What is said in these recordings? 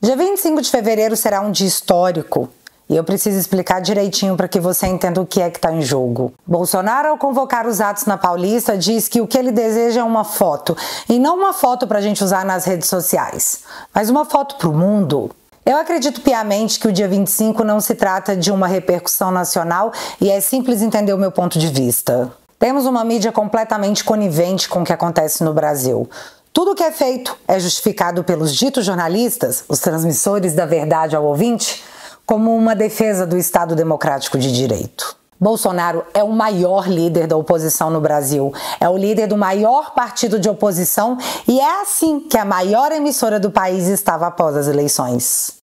Dia 25 de fevereiro será um dia histórico e eu preciso explicar direitinho para que você entenda o que é que está em jogo. Bolsonaro, ao convocar os atos na Paulista, diz que o que ele deseja é uma foto, e não uma foto para a gente usar nas redes sociais, mas uma foto para o mundo. Eu acredito piamente que o dia 25 não se trata de uma repercussão nacional e é simples entender o meu ponto de vista. Temos uma mídia completamente conivente com o que acontece no Brasil. Tudo o que é feito é justificado pelos ditos jornalistas, os transmissores da verdade ao ouvinte, como uma defesa do Estado Democrático de Direito. Bolsonaro é o maior líder da oposição no Brasil, é o líder do maior partido de oposição e é assim que a maior emissora do país estava após as eleições.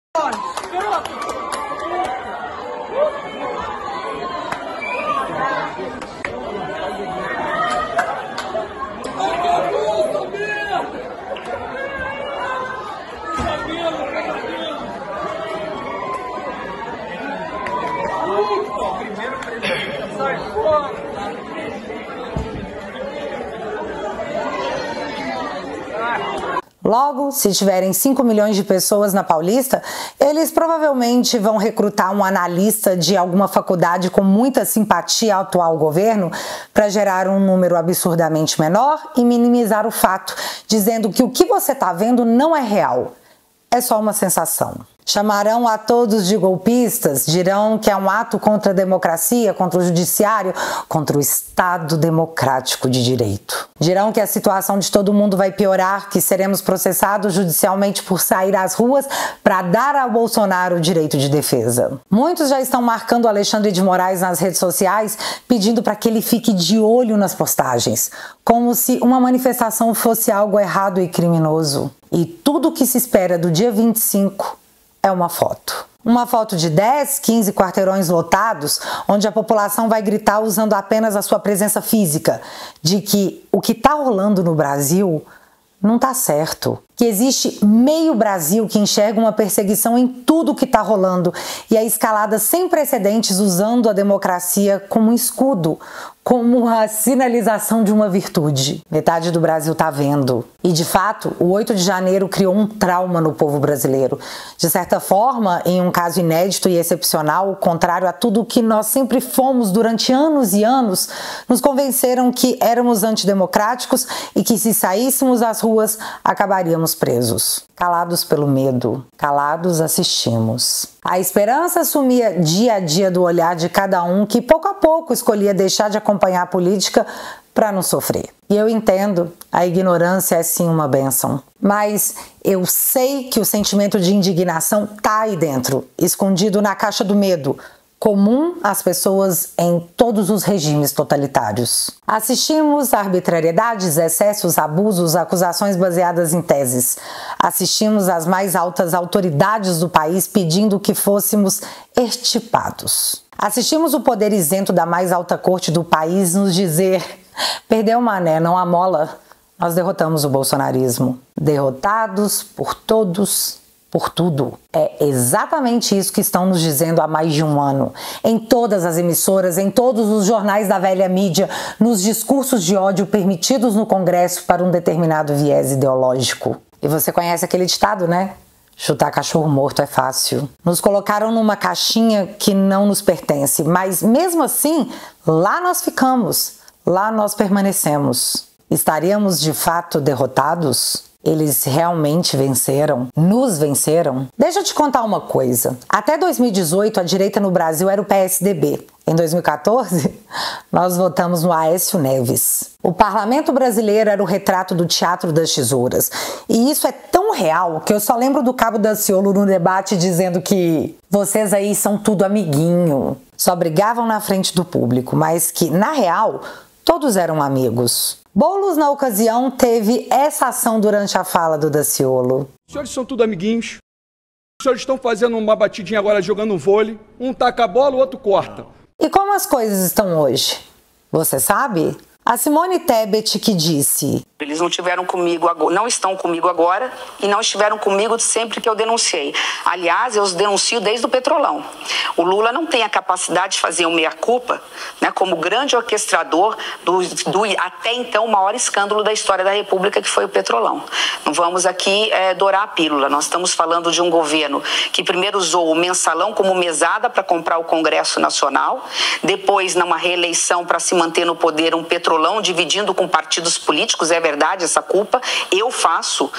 Logo, se tiverem 5 milhões de pessoas na Paulista, eles provavelmente vão recrutar um analista de alguma faculdade com muita simpatia ao atual governo para gerar um número absurdamente menor e minimizar o fato, dizendo que o que você está vendo não é real, é só uma sensação. Chamarão a todos de golpistas, dirão que é um ato contra a democracia, contra o judiciário, contra o Estado Democrático de Direito. Dirão que a situação de todo mundo vai piorar, que seremos processados judicialmente por sair às ruas para dar ao Bolsonaro o direito de defesa. Muitos já estão marcando Alexandre de Moraes nas redes sociais, pedindo para que ele fique de olho nas postagens, como se uma manifestação fosse algo errado e criminoso. E tudo o que se espera do dia 25 é uma foto. Uma foto de 10, 15 quarteirões lotados, onde a população vai gritar usando apenas a sua presença física, de que o que está rolando no Brasil não está certo. Que existe meio Brasil que enxerga uma perseguição em tudo que está rolando e a escalada sem precedentes usando a democracia como um escudo, como a sinalização de uma virtude. Metade do Brasil está vendo. E, de fato, o 8 de janeiro criou um trauma no povo brasileiro. De certa forma, em um caso inédito e excepcional, contrário a tudo o que nós sempre fomos durante anos e anos, nos convenceram que éramos antidemocráticos e que, se saíssemos às ruas, acabaríamos presos. Calados pelo medo, calados assistimos. A esperança sumia dia a dia do olhar de cada um que pouco a pouco escolhia deixar de acompanhar a política para não sofrer. E eu entendo, a ignorância é sim uma bênção. Mas eu sei que o sentimento de indignação tá aí dentro, escondido na caixa do medo, comum às pessoas em todos os regimes totalitários. Assistimos a arbitrariedades, excessos, abusos, acusações baseadas em teses. Assistimos às mais altas autoridades do país pedindo que fôssemos extirpados. Assistimos o poder isento da mais alta corte do país nos dizer: perdeu o mané, não a mola. Nós derrotamos o bolsonarismo. Derrotados por todos, por tudo. É exatamente isso que estão nos dizendo há mais de um ano. Em todas as emissoras, em todos os jornais da velha mídia, nos discursos de ódio permitidos no Congresso para um determinado viés ideológico. E você conhece aquele ditado, né? Chutar cachorro morto é fácil. Nos colocaram numa caixinha que não nos pertence, mas mesmo assim, lá nós ficamos, lá nós permanecemos. Estaríamos de fato derrotados? Eles realmente venceram? Nos venceram? Deixa eu te contar uma coisa. Até 2018, a direita no Brasil era o PSDB. Em 2014, nós votamos no Aécio Neves. O parlamento brasileiro era o retrato do Teatro das Tesouras. E isso é tão real que eu só lembro do Cabo Daciolo no debate dizendo que vocês aí são tudo amiguinho. Só brigavam na frente do público, mas que, na real, todos eram amigos. Boulos, na ocasião, teve essa ação durante a fala do Daciolo. Os senhores são tudo amiguinhos. Os senhores estão fazendo uma batidinha agora, jogando um vôlei. Um taca a bola, o outro corta. E como as coisas estão hoje? Você sabe? A Simone Tebet que disse: eles não tiveram comigo, não estão comigo agora e não estiveram comigo sempre que eu denunciei. Aliás, eu os denuncio desde o Petrolão. O Lula não tem a capacidade de fazer um meia-culpa, né, como grande orquestrador do até então maior escândalo da história da República, que foi o Petrolão. Não vamos aqui dourar a pílula. Nós estamos falando de um governo que primeiro usou o mensalão como mesada para comprar o Congresso Nacional, depois, numa reeleição para se manter no poder, um Petrolão dividindo com partidos políticos. É verdade essa culpa, eu faço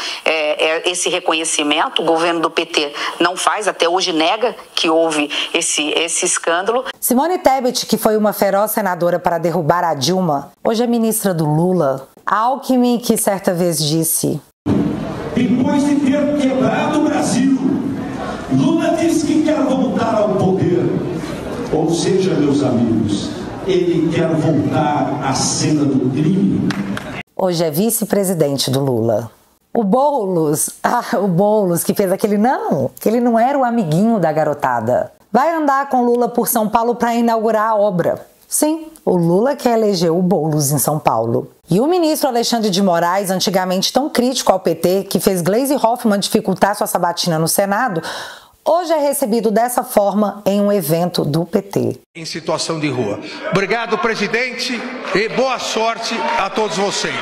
esse reconhecimento, o governo do PT não faz, até hoje nega que houve esse escândalo. Simone Tebet, que foi uma feroz senadora para derrubar a Dilma, hoje é ministra do Lula. Alckmin, que certa vez disse: depois de ter quebrado o Brasil, Lula disse que quer voltar ao poder. Ou seja, meus amigos, ele quer voltar à cena do crime. Hoje é vice-presidente do Lula. O Boulos que fez que ele não era o amiguinho da garotada. Vai andar com Lula por São Paulo para inaugurar a obra. Sim, o Lula que elegeu o Boulos em São Paulo. E o ministro Alexandre de Moraes, antigamente tão crítico ao PT, que fez Gleisi Hoffmann dificultar sua sabatina no Senado, hoje é recebido dessa forma em um evento do PT. Em situação de rua. Obrigado, presidente, e boa sorte a todos vocês.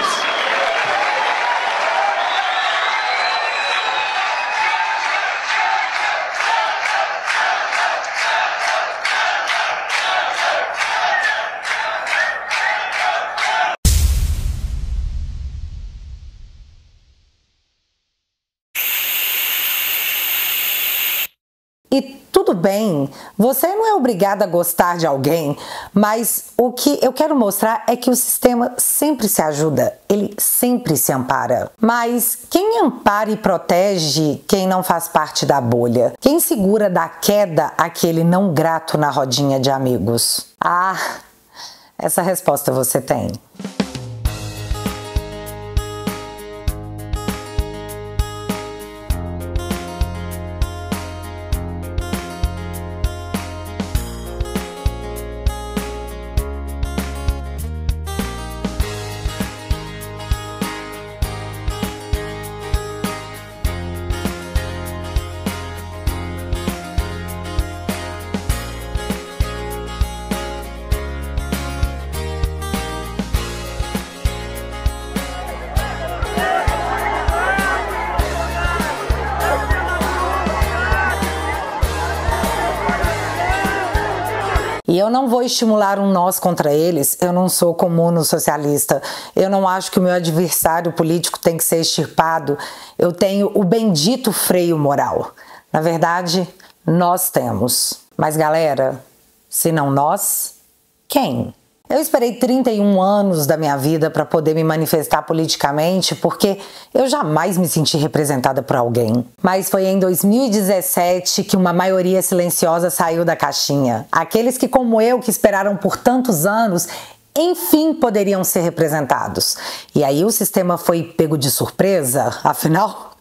E tudo bem, você não é obrigado a gostar de alguém, mas o que eu quero mostrar é que o sistema sempre se ajuda, ele sempre se ampara. Mas quem ampara e protege quem não faz parte da bolha? Quem segura da queda aquele não grato na rodinha de amigos? Ah, essa resposta você tem. E eu não vou estimular um nós contra eles, eu não sou comuno-socialista, eu não acho que o meu adversário político tem que ser extirpado, eu tenho o bendito freio moral. Na verdade, nós temos. Mas galera, se não nós, quem? Eu esperei 31 anos da minha vida para poder me manifestar politicamente porque eu jamais me senti representada por alguém. Mas foi em 2017 que uma maioria silenciosa saiu da caixinha. Aqueles que, como eu, que esperaram por tantos anos, enfim poderiam ser representados. E aí o sistema foi pego de surpresa, afinal,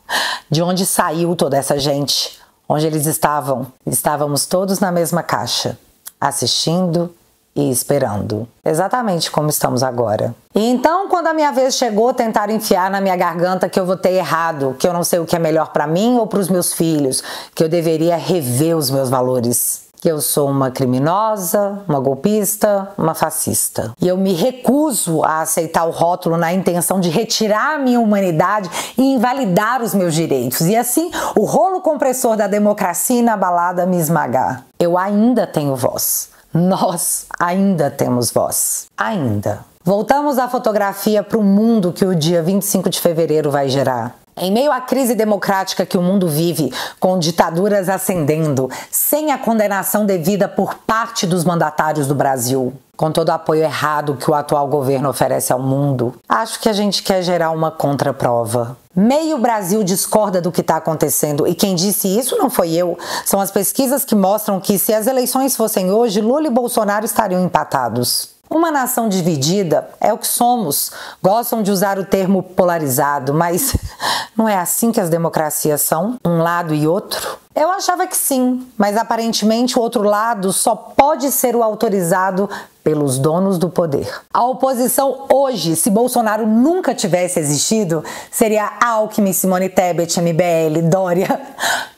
de onde saiu toda essa gente? Onde eles estavam? Estávamos todos na mesma caixa, assistindo e esperando. Exatamente como estamos agora. E então, quando a minha vez chegou, tentaram enfiar na minha garganta que eu votei errado, que eu não sei o que é melhor para mim ou para os meus filhos, que eu deveria rever os meus valores, que eu sou uma criminosa, uma golpista, uma fascista. E eu me recuso a aceitar o rótulo na intenção de retirar a minha humanidade e invalidar os meus direitos. E assim, o rolo compressor da democracia inabalada me esmagar. Eu ainda tenho voz. Nós ainda temos voz. Ainda. Voltamos à fotografia para o mundo que o dia 25 de fevereiro vai gerar. Em meio à crise democrática que o mundo vive, com ditaduras ascendendo, sem a condenação devida por parte dos mandatários do Brasil, com todo o apoio errado que o atual governo oferece ao mundo, acho que a gente quer gerar uma contraprova. Meio Brasil discorda do que está acontecendo e quem disse isso não foi eu. São as pesquisas que mostram que se as eleições fossem hoje, Lula e Bolsonaro estariam empatados. Uma nação dividida é o que somos. Gostam de usar o termo polarizado, mas não é assim que as democracias são? Um lado e outro? Eu achava que sim, mas aparentemente o outro lado só pode ser o autorizado pelos donos do poder. A oposição hoje, se Bolsonaro nunca tivesse existido, seria Alckmin, Simone Tebet, MBL, Dória,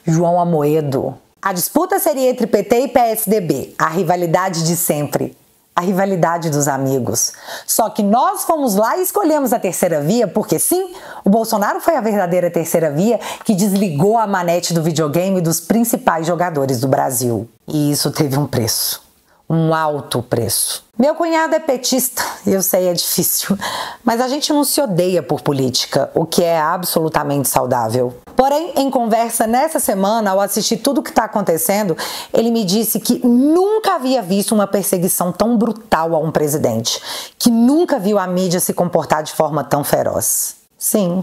João Amoedo. A disputa seria entre PT e PSDB, a rivalidade de sempre. A rivalidade dos amigos. Só que nós fomos lá e escolhemos a terceira via, porque sim, o Bolsonaro foi a verdadeira terceira via que desligou a manete do videogame dos principais jogadores do Brasil. E isso teve um preço. Um alto preço. Meu cunhado é petista, eu sei, é difícil, mas a gente não se odeia por política, o que é absolutamente saudável. Porém, em conversa nessa semana, ao assistir tudo o que está acontecendo, ele me disse que nunca havia visto uma perseguição tão brutal a um presidente, que nunca viu a mídia se comportar de forma tão feroz. Sim.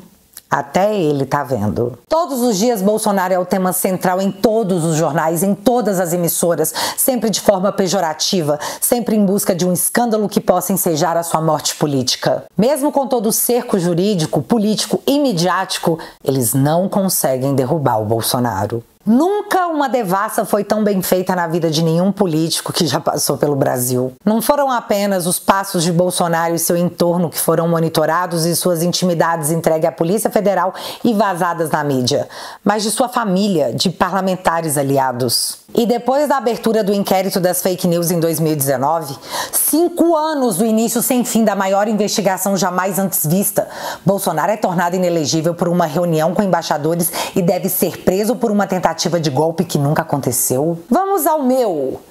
Até ele tá vendo. Todos os dias Bolsonaro é o tema central em todos os jornais, em todas as emissoras, sempre de forma pejorativa, sempre em busca de um escândalo que possa ensejar a sua morte política. Mesmo com todo o cerco jurídico, político e midiático, eles não conseguem derrubar o Bolsonaro. Nunca uma devassa foi tão bem feita na vida de nenhum político que já passou pelo Brasil. Não foram apenas os passos de Bolsonaro e seu entorno que foram monitorados e suas intimidades entregues à Polícia Federal e vazadas na mídia, mas de sua família, de parlamentares aliados. E depois da abertura do inquérito das fake news em 2019, 5 anos do início sem fim da maior investigação jamais antes vista, Bolsonaro é tornado inelegível por uma reunião com embaixadores e deve ser preso por uma tentativa de golpe que nunca aconteceu. Vamos ao meu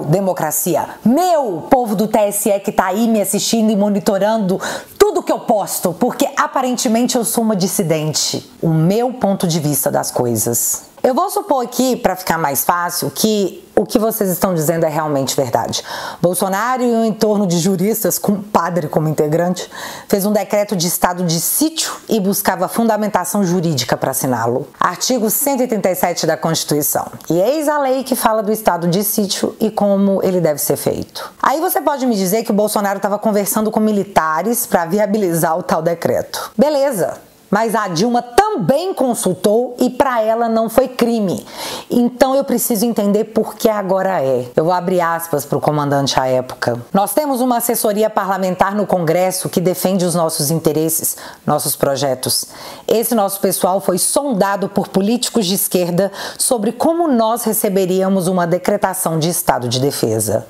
democracia, meu povo do TSE que tá aí me assistindo e monitorando tudo que eu posto, porque aparentemente eu sou uma dissidente. O meu ponto de vista das coisas. Eu vou supor aqui, para ficar mais fácil, que o que vocês estão dizendo é realmente verdade. Bolsonaro e um entorno de juristas, com um padre como integrante, fez um decreto de estado de sítio e buscava fundamentação jurídica para assiná-lo. Artigo 137 da Constituição. E eis a lei que fala do estado de sítio e como ele deve ser feito. Aí você pode me dizer que o Bolsonaro estava conversando com militares para viabilizar o tal decreto. Beleza. Mas a Dilma também consultou e para ela não foi crime. Então eu preciso entender por que agora é. Eu vou abrir aspas para o comandante à época. Nós temos uma assessoria parlamentar no Congresso que defende os nossos interesses, nossos projetos. Esse nosso pessoal foi sondado por políticos de esquerda sobre como nós receberíamos uma decretação de estado de defesa.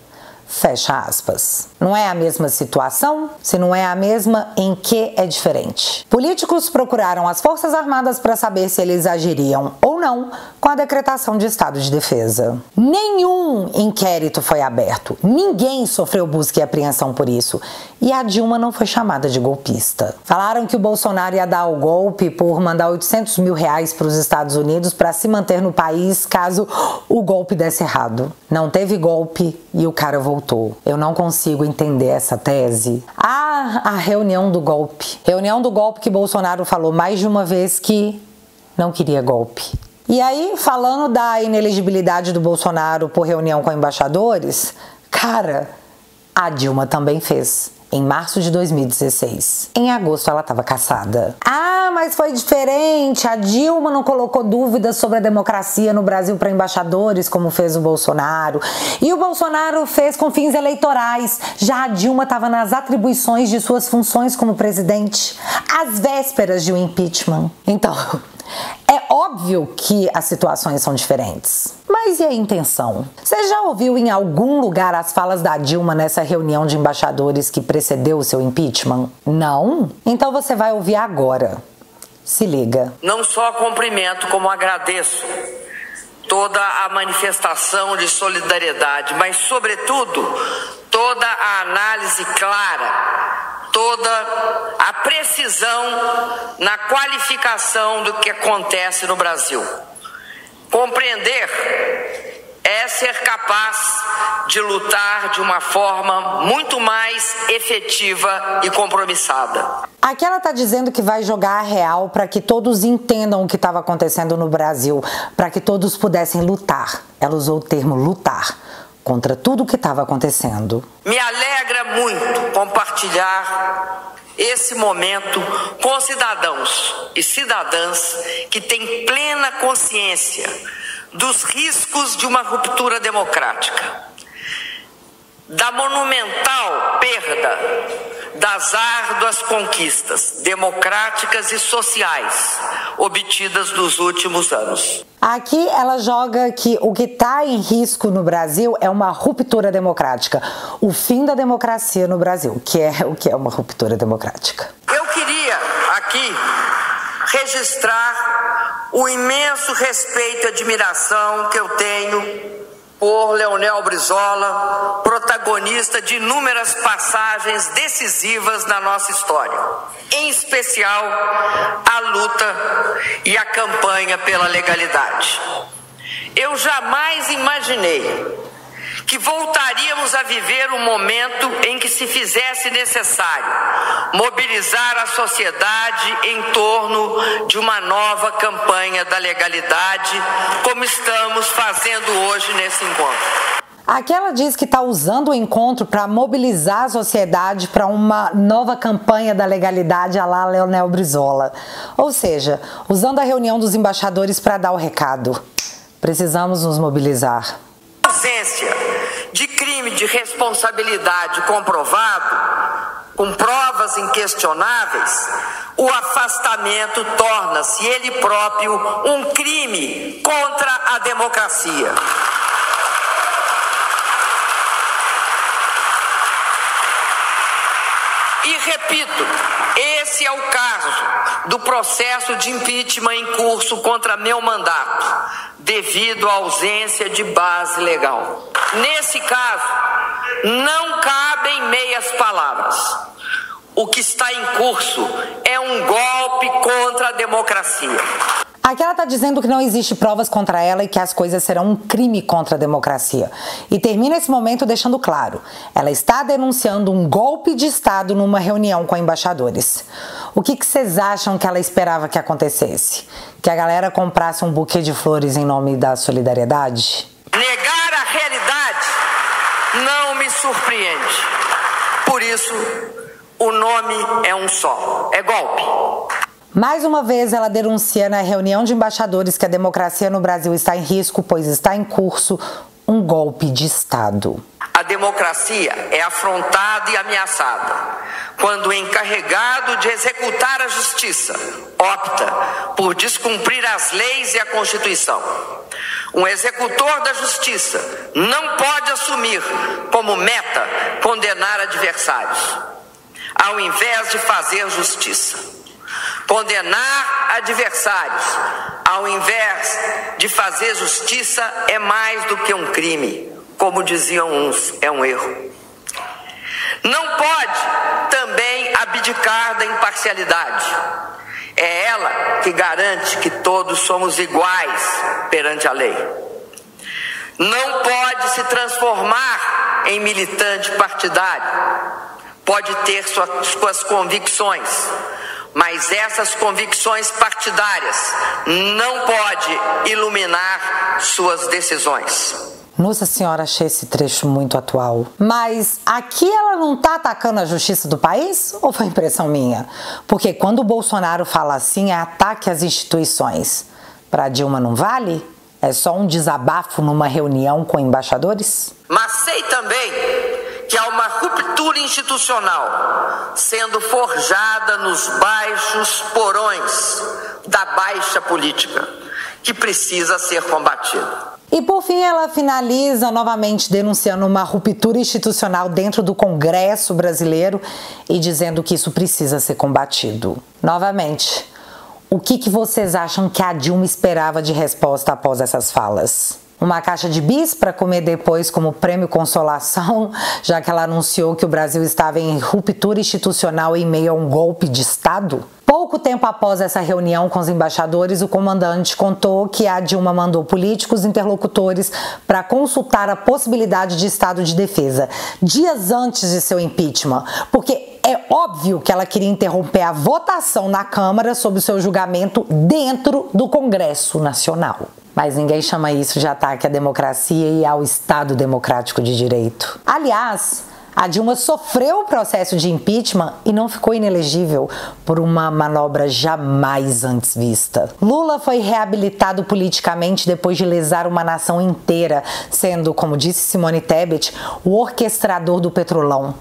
Fecha aspas. Não é a mesma situação? Se não é a mesma, em que é diferente? Políticos procuraram as Forças Armadas para saber se eles agiriam ou não com a decretação de estado de defesa. Nenhum inquérito foi aberto. Ninguém sofreu busca e apreensão por isso. E a Dilma não foi chamada de golpista. Falaram que o Bolsonaro ia dar o golpe por mandar 800 mil reais para os Estados Unidos para se manter no país caso o golpe desse errado. Não teve golpe e o cara voltou. Eu não consigo entender essa tese. A reunião do golpe. Reunião do golpe que Bolsonaro falou mais de uma vez que não queria golpe. E aí, falando da inelegibilidade do Bolsonaro por reunião com embaixadores, cara, a Dilma também fez. Em março de 2016. Em agosto ela estava cassada. Ah, mas foi diferente. A Dilma não colocou dúvidas sobre a democracia no Brasil para embaixadores, como fez o Bolsonaro. E o Bolsonaro fez com fins eleitorais. Já a Dilma estava nas atribuições de suas funções como presidente, às vésperas de um impeachment. Então, é óbvio que as situações são diferentes. Mas e a intenção? Você já ouviu em algum lugar as falas da Dilma nessa reunião de embaixadores que precedeu o seu impeachment? Não? Então você vai ouvir agora. Se liga. Não só cumprimento, como agradeço toda a manifestação de solidariedade, mas, sobretudo, toda a análise clara, toda a precisão na qualificação do que acontece no Brasil. Compreender é ser capaz de lutar de uma forma muito mais efetiva e compromissada. Aqui ela está dizendo que vai jogar a real para que todos entendam o que estava acontecendo no Brasil, para que todos pudessem lutar. Ela usou o termo lutar contra tudo o que estava acontecendo. Me alegra muito compartilhar esse momento com cidadãos e cidadãs que têm plena consciência dos riscos de uma ruptura democrática. da monumental perda das árduas conquistas democráticas e sociais obtidas nos últimos anos. Aqui ela joga que o que está em risco no Brasil é uma ruptura democrática, o fim da democracia no Brasil, o que é uma ruptura democrática. Eu queria aqui registrar o imenso respeito e admiração que eu tenho por Leonel Brizola, protagonista de inúmeras passagens decisivas na nossa história, em especial a luta e a campanha pela legalidade. Eu jamais imaginei que voltaríamos a viver um momento em que se fizesse necessário mobilizar a sociedade em torno de uma nova campanha da legalidade, como estamos fazendo hoje nesse encontro. Aqui ela diz que está usando o encontro para mobilizar a sociedade para uma nova campanha da legalidade à la Leonel Brizola. Ou seja, usando a reunião dos embaixadores para dar o recado. Precisamos nos mobilizar. A ausência de crime de responsabilidade comprovado, com provas inquestionáveis, o afastamento torna-se ele próprio um crime contra a democracia. E repito, esse é o caso do processo de impeachment em curso contra meu mandato, devido à ausência de base legal. Nesse caso, não cabem meias palavras. O que está em curso é um golpe contra a democracia. Aqui ela está dizendo que não existe provas contra ela e que as coisas serão um crime contra a democracia. E termina esse momento deixando claro, ela está denunciando um golpe de Estado numa reunião com embaixadores. O que vocês acham que ela esperava que acontecesse? Que a galera comprasse um buquê de flores em nome da solidariedade? Negar a realidade não me surpreende. Por isso, o nome é um só, é golpe. Mais uma vez, ela denuncia na reunião de embaixadores que a democracia no Brasil está em risco, pois está em curso um golpe de Estado. A democracia é afrontada e ameaçada quando o encarregado de executar a justiça opta por descumprir as leis e a Constituição. Um executor da justiça não pode assumir como meta condenar adversários, ao invés de fazer justiça. Condenar adversários, ao invés de fazer justiça, é mais do que um crime. Como diziam uns, é um erro. Não pode também abdicar da imparcialidade. É ela que garante que todos somos iguais perante a lei. Não pode se transformar em militante partidário. Pode ter suas convicções, mas essas convicções partidárias não pode iluminar suas decisões. Nossa Senhora, achei esse trecho muito atual. Mas aqui ela não tá atacando a justiça do país? Ou foi impressão minha? Porque quando o Bolsonaro fala assim, é ataque às instituições. Para Dilma não vale? É só um desabafo numa reunião com embaixadores? Mas sei também que há uma ruptura institucional sendo forjada nos baixos porões da baixa política, que precisa ser combatida. E por fim ela finaliza novamente denunciando uma ruptura institucional dentro do Congresso brasileiro e dizendo que isso precisa ser combatido. Novamente, o que vocês acham que a Dilma esperava de resposta após essas falas? Uma caixa de bis para comer depois como prêmio consolação, já que ela anunciou que o Brasil estava em ruptura institucional em meio a um golpe de Estado? Pouco tempo após essa reunião com os embaixadores, o comandante contou que a Dilma mandou políticos interlocutores para consultar a possibilidade de estado de defesa, dias antes de seu impeachment, porque é óbvio que ela queria interromper a votação na Câmara sobre o seu julgamento dentro do Congresso Nacional. Mas ninguém chama isso de ataque à democracia e ao Estado Democrático de Direito. Aliás, A Dilma sofreu o processo de impeachment e não ficou inelegível por uma manobra jamais antes vista. Lula foi reabilitado politicamente depois de lesar uma nação inteira, sendo, como disse Simone Tebet, o orquestrador do Petrolão.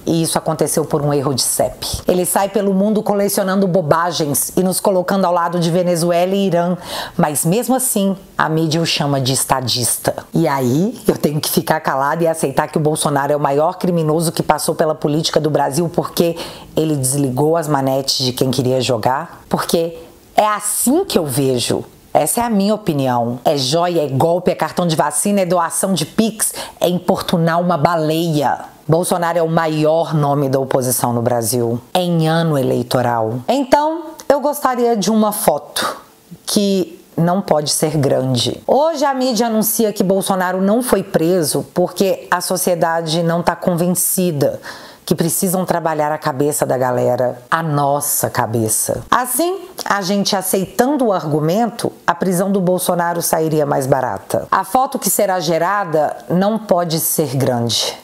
E isso aconteceu por um erro de CEP. Ele sai pelo mundo colecionando bobagens e nos colocando ao lado de Venezuela e Irã, mas mesmo assim a mídia o chama de estadista. E aí eu tenho que ficar calada e aceitar que o Bolsonaro é o maior criminoso que passou pela política do Brasil porque ele desligou as manetes de quem queria jogar? Porque é assim que eu vejo. Essa é a minha opinião. É joia, é golpe, é cartão de vacina, é doação de Pix, é importunar uma baleia. Bolsonaro é o maior nome da oposição no Brasil em ano eleitoral. Então, eu gostaria de uma foto que não pode ser grande. Hoje a mídia anuncia que Bolsonaro não foi preso porque a sociedade não está convencida que precisam trabalhar a cabeça da galera, a nossa cabeça. Assim, a gente aceitando o argumento, a prisão do Bolsonaro sairia mais barata. A foto que será gerada não pode ser grande.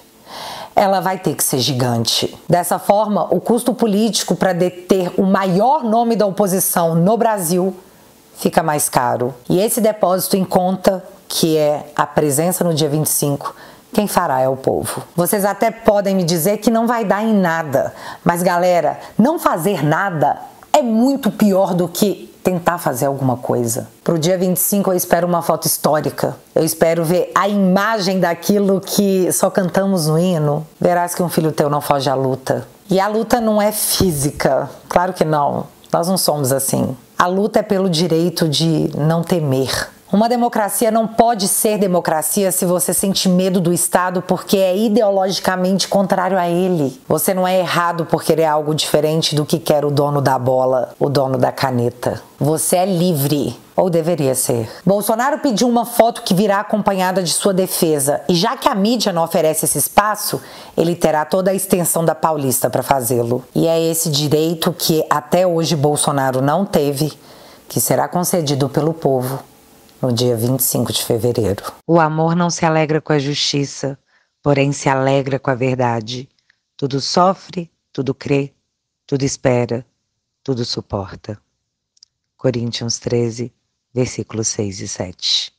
Ela vai ter que ser gigante. Dessa forma, o custo político para deter o maior nome da oposição no Brasil fica mais caro. E esse depósito em conta, que é a presença no dia 25, quem fará é o povo. Vocês até podem me dizer que não vai dar em nada, mas galera, não fazer nada é muito pior do que tentar fazer alguma coisa. Pro dia 25 eu espero uma foto histórica. Eu espero ver a imagem daquilo que só cantamos no hino. Verás que um filho teu não foge à luta. E a luta não é física. Claro que não. Nós não somos assim. A luta é pelo direito de não temer. Uma democracia não pode ser democracia se você sente medo do Estado porque é ideologicamente contrário a ele. Você não é errado por querer algo diferente do que quer o dono da bola, o dono da caneta. Você é livre, ou deveria ser. Bolsonaro pediu uma foto que virá acompanhada de sua defesa, e já que a mídia não oferece esse espaço, ele terá toda a extensão da Paulista para fazê-lo. E é esse direito que até hoje Bolsonaro não teve, que será concedido pelo povo no dia 25 de fevereiro. O amor não se alegra com a justiça, porém se alegra com a verdade. Tudo sofre, tudo crê, tudo espera, tudo suporta. Coríntios 13, versículos 6 e 7.